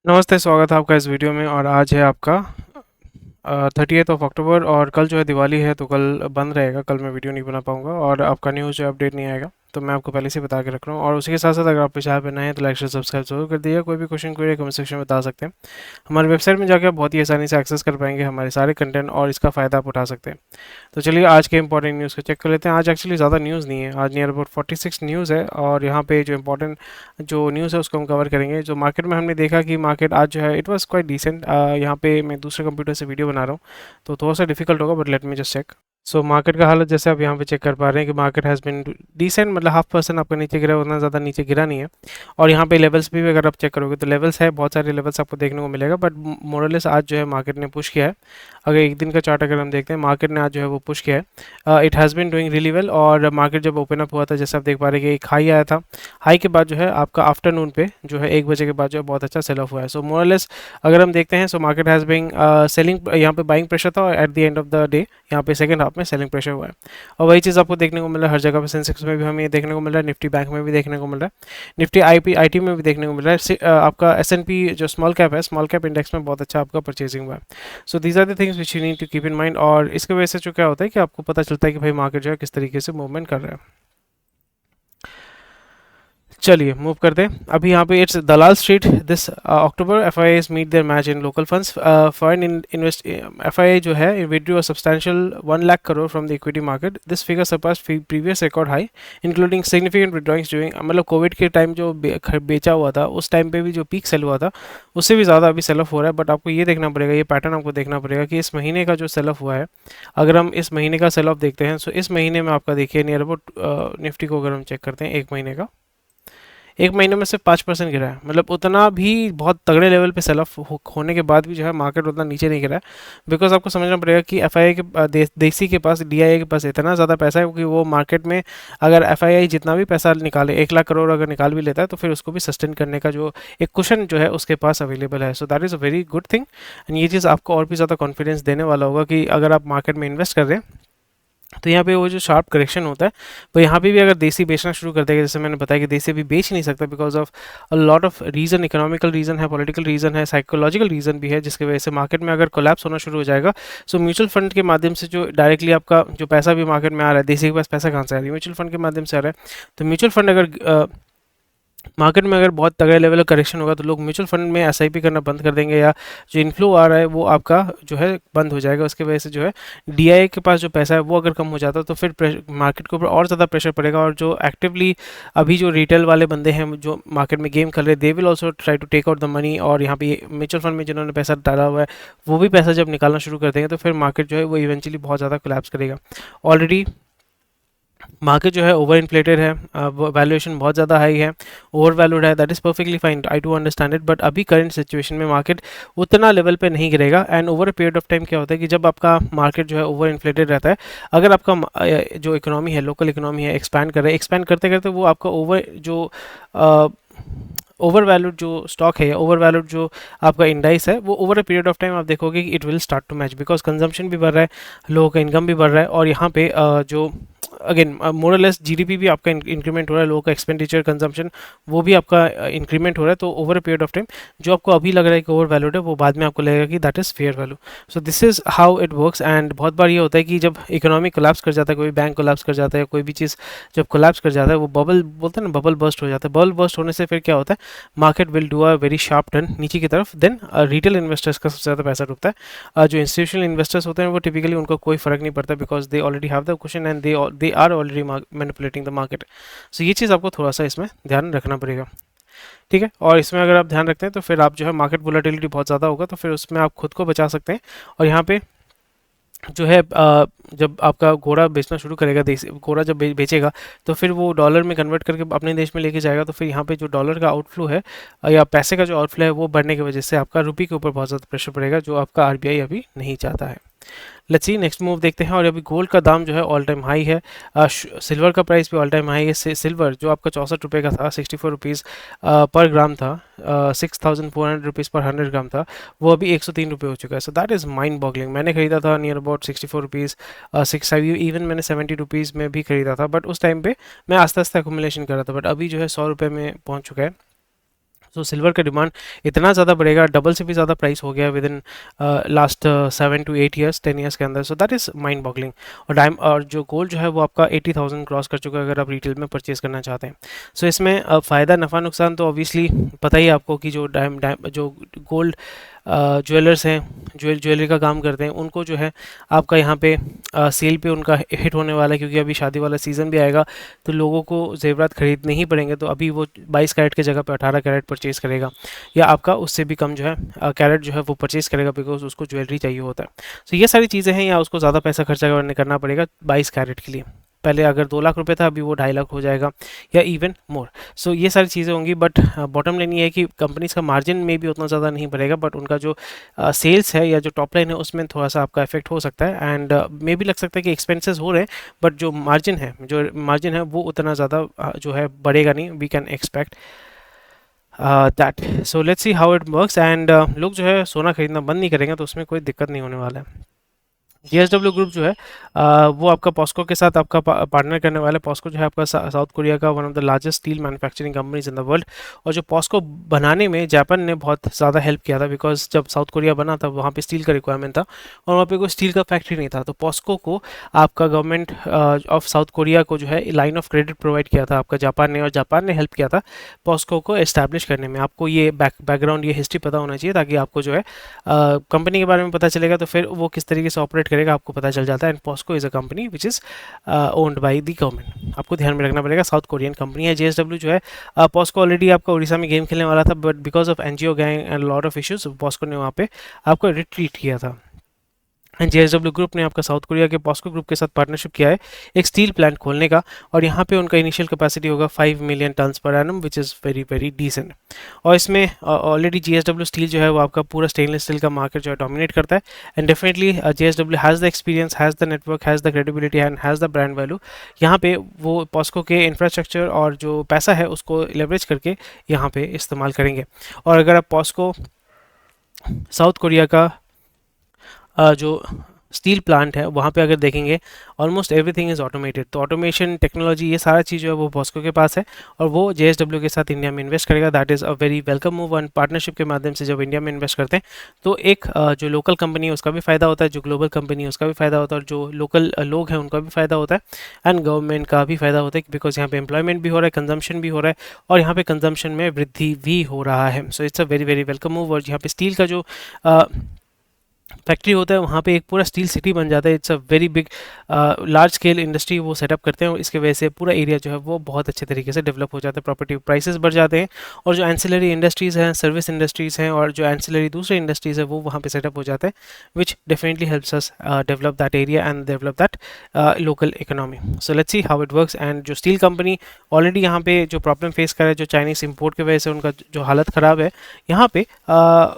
नमस्ते, स्वागत है आपका इस वीडियो में। और आज है आपका 30 अक्टूबर और कल जो है दिवाली है, तो कल बंद रहेगा। कल मैं वीडियो नहीं बना पाऊंगा और आपका न्यूज़ जो अपडेट नहीं आएगा, तो मैं आपको पहले से बता के रख रहा हूँ। और उसी के साथ साथ अगर आप चैनल पे नए हैं तो लाइक शेयर सब्सक्राइब जरूर कर दिए। कोई भी क्वेश्चन क्वेरी कमेंट सेक्शन में बता सकते हैं। हमारे वेबसाइट में जाकर आप बहुत ही आसानी से एक्सेस कर पाएंगे हमारे सारे कंटेंट और इसका फ़ायदा आप उठा सकते हैं। तो चलिए आज के इंपॉर्टेंट न्यूज़ को चेक कर लेते हैं। आज एक्चुअली ज़्यादा न्यूज़ नहीं है, आज नियर अबाउट 46 न्यूज़ है और यहाँ पे जो इंपॉर्टेंट जो न्यूज़ है उसको हम कवर करेंगे। जो मार्केट में हमने देखा कि मार्केट आज जो है इट वाज क्वाइट डिसेंट। यहाँ पे मैं दूसरे कंप्यूटर से वीडियो बना रहा हूँ, तो थोड़ा सा डिफिकल्ट होगा, but let me just check. So market का हालत जैसे आप यहाँ पे चेक कर पा रहे हैं कि मार्केट हैज़ बिन डिसेंट, मतलब 0.5% आपका नीचे गिरा है, उतना ज़्यादा नीचे गिरा नहीं है। और यहाँ पे लेवल्स भी अगर आप चेक करोगे तो लेवल्स है, बहुत सारे लेवल्स आपको देखने को मिलेगा, बट मोरलेस आज जो है मार्केट ने पुश किया है। अगर एक दिन का चार्ट अगर हम देखते हैं, मार्केट ने आज जो है वो पुश किया है। It has been doing really well. और मार्केट जब ओपन अप हुआ था, जैसे आप देख पा रहे हैं कि एक हाई आया था। हाई के बाद जो है आपका आफ्टरनून पे जो है 1 बजे के बाद जो है बहुत अच्छा सेल ऑफ हुआ है। सो मोरलेस अगर हम देखते हैं, so market has been selling, यहाँ पे बाइंग प्रेशर था और at the end of the day यहाँ पे सेकंड हाफ में सेलिंग प्रेशर हुआ है। और वही चीज़ आपको देखने को मिल रहा है हर जगह पे। सेंसेक्स में भी हमें ये देखने को मिल रहा है, निफ्टी बैंक में भी देखने को मिल रहा है, निफ्टी आईटी में भी देखने को मिल रहा है। आपका एसएनपी जो स्मॉल कैप है, स्मॉल कैप इंडेक्स में बहुत अच्छा आपका परचेजिंग हुआ है। So these are the things which you need to keep in mind. और इसकी वजह से जो क्या होता है कि आपको पता चलता है कि भाई मार्केट जो है किस तरीके से मूवमेंट कर रहा है। चलिए मूव करते हैं। अभी यहाँ पे it's Dalal street this October F I meet their match in local funds. Foreign invest F I जो है withdrew a substantial 1 lakh crore from the equity market. This figure surpass previous record high including significant withdrawings during, मतलब Covid के time जो बेचा हुआ था उस time पे भी जो पीक सेल हुआ था उससे भी ज़्यादा अभी सेल ऑफ हो रहा है। बट आपको ये देखना पड़ेगा, ये पैटर्न आपको देखना पड़ेगा कि इस महीने का जो सेल ऑफ हुआ है, अगर हम इस महीने का सेल ऑफ देखते हैं तो इस महीने में आपका देखिए नियर अबाउट निफ्टी को अगर हम चेक करते हैं एक महीने का, एक महीने में सिर्फ 5% गिरा है। मतलब उतना भी बहुत तगड़े लेवल पे सेल ऑफ होने के बाद भी जो है मार्केट उतना नीचे नहीं गिरा है। बिकॉज आपको समझना पड़ेगा कि एफ आई के देसी के पास, डी आई के पास इतना ज़्यादा पैसा है कि वो मार्केट में अगर एफ आई जितना भी पैसा निकाले, 1 लाख करोड़ अगर निकाल भी लेता है, तो फिर उसको भी सस्टेन करने का जो एक कुशन जो है उसके पास अवेलेबल है। So that is a very good thing. And ये चीज़ आपको और भी ज़्यादा कॉन्फिडेंस देने वाला होगा कि अगर आप मार्केट में इन्वेस्ट कर रहे हैं तो यहाँ पे वो जो शार्प करेक्शन होता है, तो यहाँ पे भी अगर देसी बेचना शुरू कर देगा, जैसे मैंने बताया कि देसी अभी बेच नहीं सकता because of a lot of reason, economical reason है, पॉलिटिकल रीज़न है, साइकोलॉजिकल रीज़न भी है, जिसकी वजह से मार्केट में अगर कोलैप्स होना शुरू हो जाएगा। सो म्यूचुअल फंड के माध्यम से जो डायरेक्टली आपका जो पैसा भी मार्केट में आ रहा है, देसी के पास पैसा कहाँ से आ रहा है, म्यूचुअल फंड के माध्यम से आ रहा है। तो म्यूचुअल फंड अगर मार्केट में अगर बहुत तगड़े लेवल का करेक्शन होगा तो लोग म्यूचुअल फंड में एसआईपी करना बंद कर देंगे, या जो इनफ्लो आ रहा है वो आपका जो है बंद हो जाएगा। उसकी वजह से जो है डीआई के पास जो पैसा है वो अगर कम हो जाता है तो फिर मार्केट के ऊपर और ज़्यादा प्रेशर पड़ेगा। और जो एक्टिवली अभी जो रिटेल वाले बंदे हैं जो मार्केट में गेम खेल रहे हैं, they will also try to take out the money. और यहाँ पे म्यूचुअल फंड में जिन्होंने पैसा डाला हुआ है वो भी पैसा जब निकालना शुरू कर देंगे तो फिर मार्केट जो है वो इवेंचुअली बहुत ज़्यादा कोलैप्स करेगा। ऑलरेडी मार्केट जो है ओवर इन्फ्लेटेड है, वैल्यूएशन बहुत ज़्यादा हाई है, ओवर वैल्यूड है। That is perfectly fine, I do understand it. But अभी करंट सिचुएशन में मार्केट उतना लेवल पे नहीं गिरेगा। And over a period of time क्या होता है कि जब आपका मार्केट जो है ओवर इन्फ्लेटेड रहता है, अगर आपका जो इकोनॉमी है, लोकल इकोनॉमी है, एक्सपैंड कर रहा है, एक्सपैंड करते करते वो आपका ओवर जो ओवर वैल्यूड जो स्टॉक है या ओवर वैल्यूड जो आपका इंडाइस है, वो over a period of time आप देखोगे कि it will start to match, because consumption भी बढ़ रहा है, लोगों का इनकम भी बढ़ रहा है। और यहाँ पे जो अगेन मोरलेस जीडीपी भी आपका इंक्रीमेंट हो रहा है, लोगों का एक्सपेंडिचर, कंजम्पशन वो भी आपका इंक्रीमेंट हो रहा है। तो over a period of time जो आपको अभी लग रहा है कि ओवर वैल्यूड है, वो बाद में आपको लगेगा कि that is fair value. So this is how it works. And बहुत बार ये होता है कि जब इकोनॉमी कोलैप्स कर जाता है, कोई बैंक कोलैप्स कर जाता है, कोई भी चीज़ जब कोलैप्स कर जाता है, वो बबल बोलते हैं ना, बबल बर्स्ट हो जाता है। बबल बर्स्ट होने से फिर क्या होता है, market will do a very sharp turn नीचे की तरफ। देन रिटेल इन्वेस्टर्स का सबसे ज़्यादा पैसा डूबता है। जो इंस्टीट्यूशनल इन्वेस्टर्स होते हैं वो टिपिकली उनको कोई फर्क नहीं पड़ता, because they already have the question and they are already manipulating the market. So ये चीज़ आपको थोड़ा सा इसमें ध्यान रखना पड़ेगा, ठीक है। और इसमें अगर आप ध्यान रखते हैं तो फिर आप जो है मार्केट वोलेटिलिटी बहुत ज़्यादा होगा तो फिर उसमें आप खुद को बचा सकते हैं। और यहाँ पे जो है जब आपका घोड़ा बेचना शुरू करेगा, देसी घोड़ा जब बेचेगा तो फिर वो डॉलर में कन्वर्ट करके अपने देश में लेके जाएगा। तो फिर यहाँ पे जो डॉलर का आउटफ्लो है या पैसे का जो आउटफ्लो है वो बढ़ने की वजह से आपका रुपये के ऊपर बहुत ज़्यादा प्रेशर पड़ेगा, जो आपका आरबीआई अभी नहीं चाहता है। लेट्स सी नेक्स्ट मूव देखते हैं। और अभी गोल्ड का दाम जो है ऑल टाइम हाई है, सिल्वर का प्राइस भी ऑल टाइम हाई है। सिल्वर जो आपका 64 रुपये का था, 64 रुपीज़ पर ग्राम था, 6400 रुपीज़ पर 100 ग्राम था, वो अभी 103 रुपये हो चुका है। So that is mind boggling. मैंने खरीदा था near about 64 rupees, six even मैंने 70 रुपीज़ में भी खरीदा था, बट उस टाइम पे मैं आस्ते आस्ते अकोमुलेशन कर रहा था। बट अभी जो है 100 रुपये में पहुंच चुका है। सो सिल्वर का डिमांड इतना ज़्यादा बढ़ेगा, डबल से भी ज़्यादा प्राइस हो गया with in last 7 to 8 years, 10 years के अंदर. So that is mind boggling. और जो गोल्ड जो है वो आपका 80,000 क्रॉस कर चुका है अगर आप रिटेल में परचेज करना चाहते हैं. सो इसमें फ़ायदा नफ़ा नुकसान तो ऑब्वियसली पता ही है आपको कि जो गोल्ड ज्वेलर्स हैं, ज्वेलरी का काम करते हैं, उनको जो है आपका यहाँ पे सेल पे उनका हिट होने वाला है, क्योंकि अभी शादी वाला सीज़न भी आएगा तो लोगों को जेवरात खरीदने ही पड़ेंगे. तो अभी वो 22 कैरेट की जगह पे 18 कैरेट परचेज करेगा, या आपका उससे भी कम जो है कैरेट जो है वो परचेज करेगा, बिकॉज उसको ज्वेलरी चाहिए होता है. तो ये सारी चीज़ें हैं, या उसको ज़्यादा पैसा खर्चा करना पड़ेगा 22 कैरेट के लिए. पहले अगर 2 लाख रुपए था, अभी वो 2.5 लाख हो जाएगा, या इवन मोर. सो ये सारी चीज़ें होंगी. बट बॉटम लाइन ये है कि कंपनीज का मार्जिन में भी उतना ज़्यादा नहीं बढ़ेगा, बट उनका जो सेल्स है या जो टॉप लाइन है उसमें थोड़ा सा आपका इफेक्ट हो सकता है. एंड मे भी लग सकता है कि एक्सपेंसेस हो रहे हैं, बट जो मार्जिन है वो उतना ज़्यादा जो है बढ़ेगा नहीं. We can expect that. So let's see how it works. And लोग जो है सोना खरीदना बंद नहीं करेंगे, तो उसमें कोई दिक्कत नहीं होने वाला है. जेएसडब्ल्यू ग्रुप जो है वो आपका पॉस्को के साथ आपका पार्टनर करने वाला है. पॉस्को जो है आपका साउथ कोरिया का one of the largest steel manufacturing companies in the world. और जो पॉस्को बनाने में जापान ने बहुत ज़्यादा हेल्प किया था, बिकॉज जब साउथ कोरिया बना था वहाँ पे स्टील का रिक्वायरमेंट था और वहाँ पे कोई स्टील का फैक्ट्री नहीं था. तो पॉस्को को आपका गवर्नमेंट ऑफ साउथ कोरिया को जो है लाइन ऑफ क्रेडिट प्रोवाइड किया था आपका जापान ने, और जापान ने हेल्प किया था पॉस्को को एस्टैब्लिश करने में. आपको ये बैकग्राउंड, ये हिस्ट्री पता होना चाहिए, ताकि आपको जो है कंपनी के बारे में पता चलेगा, तो फिर वो किस तरीके से ऑपरेट करेगा आपको पता चल जाता है. And POSCO is a company which is owned by the government. आपको ध्यान में रखना पड़ेगा, साउथ कोरियन कंपनी है. जेएसडब्ल्यू जो है पॉस्को ऑलरेडी आपका उड़ीसा में गेम खेलने वाला था, but because of NGO gang and lot of issues POSCO ने वहाँ पे आपको रिट्रीट किया था. एंड जेएसडब्ल्यू ग्रुप ने आपका साउथ कोरिया के पॉस्को ग्रुप के साथ पार्टनरशिप किया है एक स्टील प्लांट खोलने का, और यहाँ पे उनका इनिशियल कैपेसिटी होगा 5 million tons per annum, which is very very decent. और इसमें ऑलरेडी जेएसडब्ल्यू स्टील जो है वो आपका पूरा स्टेनलेस स्टील का मार्केट जो है डोमिनेट करता है. And definitely JSW has the experience, has the network, has the credibility and has the brand value. यहाँ पे वो पॉस्को के इंफ्रास्ट्रक्चर और जो पैसा है उसको लेवरेज करके यहाँ पे इस्तेमाल करेंगे. और अगर आप पॉस्को साउथ कोरिया का जो स्टील प्लांट है वहाँ पे अगर देखेंगे, ऑलमोस्ट एवरीथिंग इज़ ऑटोमेटेड. तो ऑटोमेशन टेक्नोलॉजी ये सारा चीज़ जो है वो पॉस्को के पास है, और वो जेएसडब्ल्यू के साथ इंडिया में इन्वेस्ट करेगा. That is a very welcome move. And partnership के माध्यम से जब इंडिया में इन्वेस्ट करते हैं तो एक जो लोकल कंपनी है उसका भी फ़ायदा होता है, जो ग्लोबल कंपनी है उसका भी फ़ायदा होता है, और जो लोकल लोग हैं उनका भी फ़ायदा होता है, एंड गवर्नमेंट का भी फ़ायदा होता है, बिकॉज यहाँ पे एम्प्लॉयमेंट भी हो रहा है, कंजम्पशन भी हो रहा है, और यहाँ पे कंजम्पशन में वृद्धि भी हो रहा है. So it's a very very welcome move. और यहाँ पे स्टील का जो फैक्ट्री होता है वहाँ पे एक पूरा स्टील सिटी बन जाता है. It's a very big large scale industry वो सेटअप करते हैं, और इसके वजह से पूरा एरिया जो है वो बहुत अच्छे तरीके से डेवलप हो जाता है, प्रॉपर्टी प्राइसेस बढ़ जाते हैं, और जो एंसिलरी इंडस्ट्रीज़ हैं, सर्विस इंडस्ट्रीज़ हैं, और जो एंसिलरी दूसरे इंडस्ट्रीज़ है वो वहाँ पे सेटअप हो जाते हैं, विच definitely helps us develop that area and develop that local economy. So let's see how it works. And जो स्टील कंपनी ऑलरेडी यहाँ पे जो प्रॉब्लम फेस कर रहा है, जो चाइनीज़ इम्पोर्ट की वजह से उनका जो हालत ख़राब है, यहाँ पे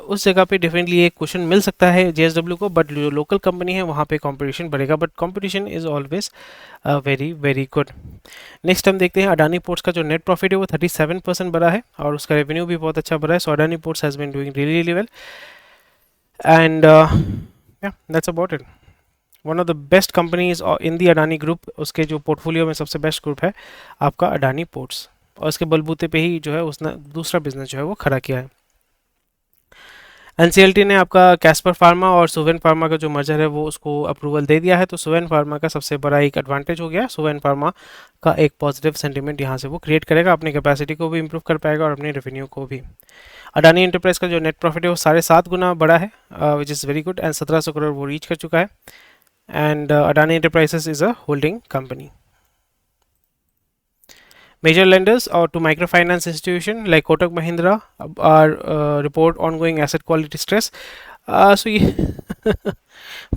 उस जगह पे डेफिनेटली एक क्वेश्चन मिल सकता है जेएसडब्ल्यू को. बट जो लोकल कंपनी है वहाँ पे कंपटीशन बढ़ेगा, but competition is always very very good. Next हम देखते हैं अडानी पोर्ट्स का जो नेट प्रॉफिट है वो 37% बढ़ा है, और उसका रेवेन्यू भी बहुत अच्छा बढ़ा है. So Adani ports has been doing really really well. And yeah that's about it. One of the best companies in the Adani group, उसके जो पोर्टफोलियो में सबसे बेस्ट ग्रुप है आपका अडानी पोर्ट्स, और उसके बलबूते पे ही जो है उसने दूसरा बिजनेस जो है वो खड़ा किया है. एनसीएलटी ने आपका कैस्पर फार्मा और सुवेन फार्मा का जो मर्जर है वो उसको अप्रूवल दे दिया है. तो सुवेन फार्मा का सबसे बड़ा एक एडवांटेज हो गया. सुवेन फार्मा का एक पॉजिटिव सेंटीमेंट यहाँ से वो क्रिएट करेगा, अपनी कैपेसिटी को भी इंप्रूव कर पाएगा और अपने रेवेन्यू को भी. अडानी एंटरप्राइज का जो नेट प्रॉफिट है वो 7.5 गुना बढ़ा है, विच is very good. And 1700 crore वो रीच कर चुका है. And Adani enterprises is a holding company. Major lenders or to microfinance institution like Kotak Mahindra are report ongoing asset quality stress. So ये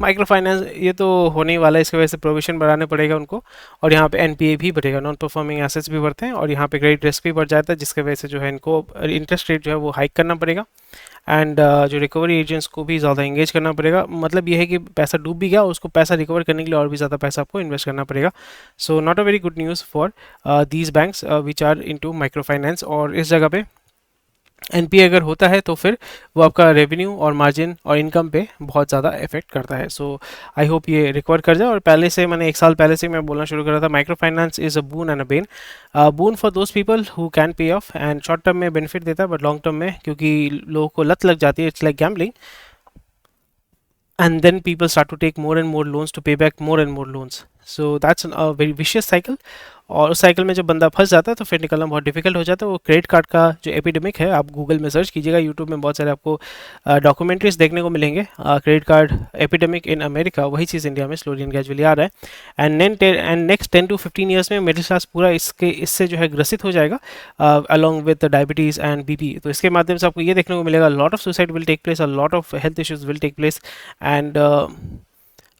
माइक्रो फाइनेंस ये तो होने ही वाला है, इसकी वजह से प्रोविजन बढ़ाने पड़ेगा उनको, और यहाँ पे एनपीए भी बढ़ेगा, नॉन परफॉर्मिंग एसेट्स भी बढ़ते हैं, और यहाँ पे क्रेडिट रिस्क भी बढ़ जाता है, जिसकी वजह से जो है इनको इंटरेस्ट रेट जो है वो हाइक करना पड़ेगा. एंड जो रिकवरी एजेंट्स को भी ज़्यादा इंगेज करना पड़ेगा. मतलब ये है कि पैसा डूब भी गया, उसको पैसा रिकवर करने के लिए और भी ज़्यादा पैसा आपको इन्वेस्ट करना पड़ेगा. So not a very good news for these banks which are into micro finance. और इस जगह पे एनपीए अगर होता है तो फिर वो आपका रेवेन्यू और मार्जिन और इनकम पे बहुत ज़्यादा इफेक्ट करता है. सो आई होप ये रिकवर कर जाए. और पहले से मैंने एक साल पहले से मैं बोलना शुरू करा था, micro finance is a boon and a Ben. Boon for those people who can pay of, and short term में बेनिफिट देता है बट लॉन्ग टर्म में क्योंकि लोगों को लत लग जाती है, it's like gambling, and then people start to take more and more loans to pay back more and more loans. So that's a very vicious cycle. और उस साइकिल में जब बंदा फंस जाता है तो फिर निकलना बहुत डिफिकल्ट हो जाता है. वो क्रेडिट कार्ड का जो एपिडेमिक है, आप गूगल में सर्च कीजिएगा, यूट्यूब में बहुत सारे आपको डॉक्यूमेंट्रीज देखने को मिलेंगे. Credit card epidemic in America, वही चीज़ इंडिया में स्लोली एंड ग्रेजुअली आ रहा है. एंड नेक्स्ट 10 to 15 ईयर्स में मिडिल क्लास पूरा इससे जो है ग्रसित हो जाएगा, along with diabetes and BP. तो इसके माध्यम से आपको ये देखने को मिलेगा, lot of suicide will take place, a lot of health issues will take place. And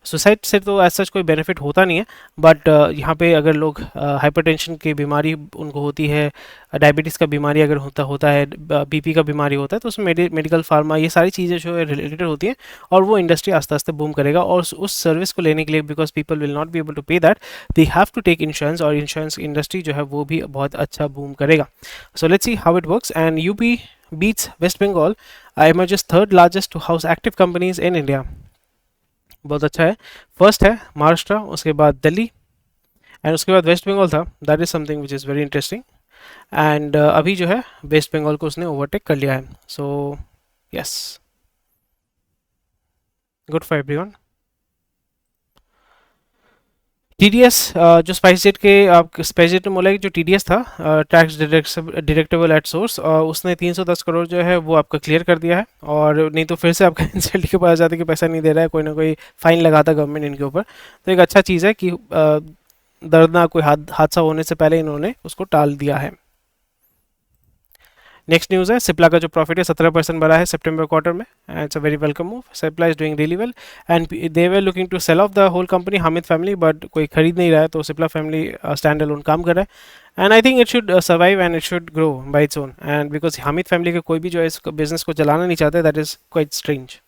suicide से तो ऐसा कोई बेनिफिट होता नहीं है, बट यहाँ पे अगर लोग हाइपरटेंशन की बीमारी उनको होती है, डायबिटीज़ का बीमारी अगर होता है, बीपी का बीमारी होता है, तो उसमें मेडिकल फार्मा ये सारी चीज़ें जो है रिलेटेड होती हैं, और वो इंडस्ट्री आस्ते आस्ते बूम करेगा. और उस सर्विस को लेने के लिए, because people will not be able to pay that, they have to take insurance, और इंश्योरेंस इंडस्ट्री जो है वो भी बहुत अच्छा बूम करेगा. So let's see how it works. And UP beats West Bengal, emerges third largest to house active companies in India. बहुत अच्छा है. फर्स्ट है महाराष्ट्र, उसके बाद दिल्ली, एंड उसके बाद वेस्ट बंगाल था. That is something which is very interesting. And अभी जो है वेस्ट बंगाल को उसने ओवरटेक कर लिया है. So yes, good for everyone. TDS, जो स्पाइसजेट के आप स्पाइसजेट में बोला कि जो टीडीएस था, टैक्स डिडक्टेबल एट सोर्स, उसने 310 करोड़ जो है वो आपका क्लियर कर दिया है. और नहीं तो फिर से आपका इंसल्ट के पास जाते कि पैसा नहीं दे रहा है, कोई ना कोई फाइन लगाता गवर्नमेंट इनके ऊपर. तो एक अच्छा चीज़ है कि दर्दनाक कोई हादसा होने से पहले इन्होंने उसको टाल दिया है. नेक्स्ट न्यूज़ है, सिप्ला का जो प्रॉफिट है 17% बढ़ा है सितंबर क्वार्टर में. It's a very welcome move. Cipla is doing really well, and they were looking to sell off the whole company, Hamied family, but कोई खरीद नहीं रहा है, तो सिप्ला फैमिली स्टैंड अलोन काम कर रहा है. And I think it should survive and it should grow by its own. And because Hamid family के कोई भी जो है इस बिजनेस को चलाना नहीं चाहते, that is quite strange.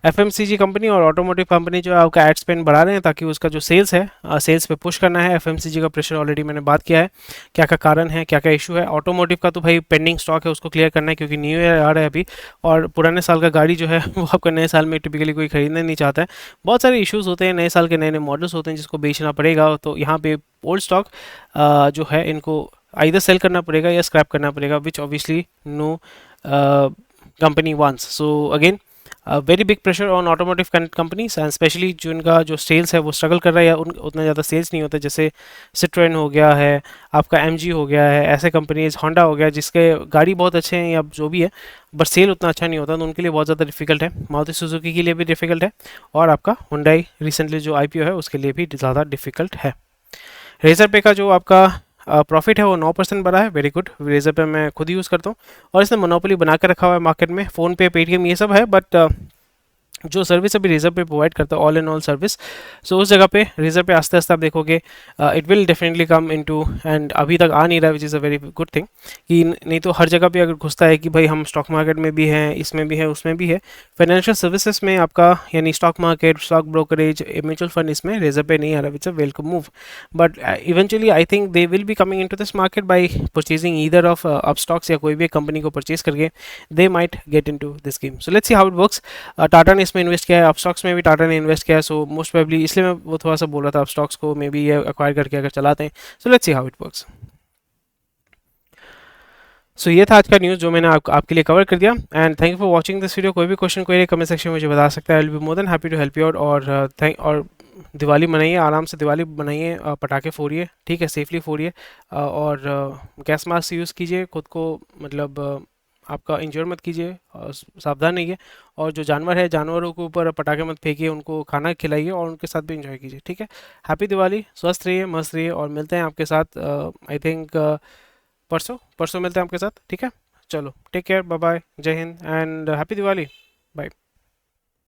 FMCG company और ऑटोमोटिव कंपनी जो है आपका एड स्पेंड बढ़ा रहे हैं ताकि उसका जो सेल्स है, सेल्स पे पुश करना है. एफएमसीजी का प्रेशर ऑलरेडी मैंने बात किया है, क्या क्या कारण है, क्या क्या इशू है. ऑटोमोटिव का तो भाई पेंडिंग स्टॉक है, उसको क्लियर करना है क्योंकि न्यू ईयर आ रहा है अभी, और पुराने साल का गाड़ी जो है वो आपका नए साल में टिपिकली कोई खरीदना नहीं चाहता है. बहुत सारे इशूज़ होते हैं, नए साल के नए नए मॉडल्स होते हैं जिसको बेचना पड़ेगा. तो यहाँ पे ओल्ड स्टॉक जो है इनको आइदर सेल करना पड़ेगा या स्क्रैप करना पड़ेगा, which obviously no company wants. So again very big pressure on automotive companies, and specially जो इनका जो सेल्स है वो स्ट्रगल कर रहा है, या उतना ज़्यादा सेल्स नहीं होता. जैसे सिट्रोएन हो गया है, आपका एमजी हो गया है, ऐसे कंपनीज, होंडा हो गया, जिसके गाड़ी बहुत अच्छे हैं या जो भी है, बट सेल उतना अच्छा नहीं होता, तो उनके लिए बहुत ज़्यादा डिफिकल्ट है. मारुति सुजुकी के लिए भी डिफिकल्ट है, और आपका हुंडई रिसेंटली जो आईपीओ है उसके लिए भी ज़्यादा डिफिकल्ट है. रेजर पे का जो आपका प्रॉफिट है वो 9% बढ़ा है. Very good. रेजर पे मैं खुद यूज़ करता हूँ, और इसने मोनोपोली बना कर रखा हुआ है मार्केट में. फ़ोन पे, पेटीएम ये सब है, बट जो सर्विस अभी रेजर पे प्रोवाइड करता है, ऑल इन ऑल सर्विस, सो उस जगह पे रेजर पे आस्ते आस्ते आप देखोगे it will definitely come into, and अभी तक आ नहीं रहा, which is a very good thing. कि नहीं तो हर जगह पे अगर घुसता है कि भाई हम स्टॉक मार्केट में भी हैं, इसमें भी है, उसमें भी है, फाइनेंशियल सर्विसेज में आपका, यानी stock market, stock brokerage, mutual fund, इसमें रेजर पे नहीं आ रहा, which a welcome move. But eventually I think they will be coming into this market by purchasing either of up stocks, या कोई भी कंपनी को परचेज करके they might get into this game. So let's see how it works. Tata ने इसमें invest किया है, Upstox में भी टाटा ने इन्वेस्ट किया है. सो मोस्ट प्रोबेबली, इसलिए मैं वो थोड़ा सा बोल रहा था अपस्टॉक्स को मे बी ये एक्वायर करके अगर चलाते हैं. So let's see how it works. So ये था आज का न्यूज़ जो मैंने आपके लिए कवर कर दिया. And thank you for watching this video. कोई भी क्वेश्चन, कोई कमेंट सेक्शन में मुझे बता सकता है. I will be more than happy to help you out. और दिवाली मनाइए, आराम से दिवाली बनाइए, पटाखे फोड़िए, ठीक है, सेफली फोड़िए, और गैस मास्क यूज़ कीजिए, खुद को मतलब आपका इंजोर मत कीजिए, सावधान रहिए. और जो जानवर है, जानवरों के ऊपर पटाखे मत फेंकिए, उनको खाना खिलाइए और उनके साथ भी इंजॉय कीजिए, ठीक है. हैप्पी दिवाली, स्वस्थ रहिए, मस्त रहिए, और मिलते हैं आपके साथ आई थिंक परसों परसों मिलते हैं आपके साथ, ठीक है. चलो, take care, bye bye, Jai Hind, and happy Diwali, bye.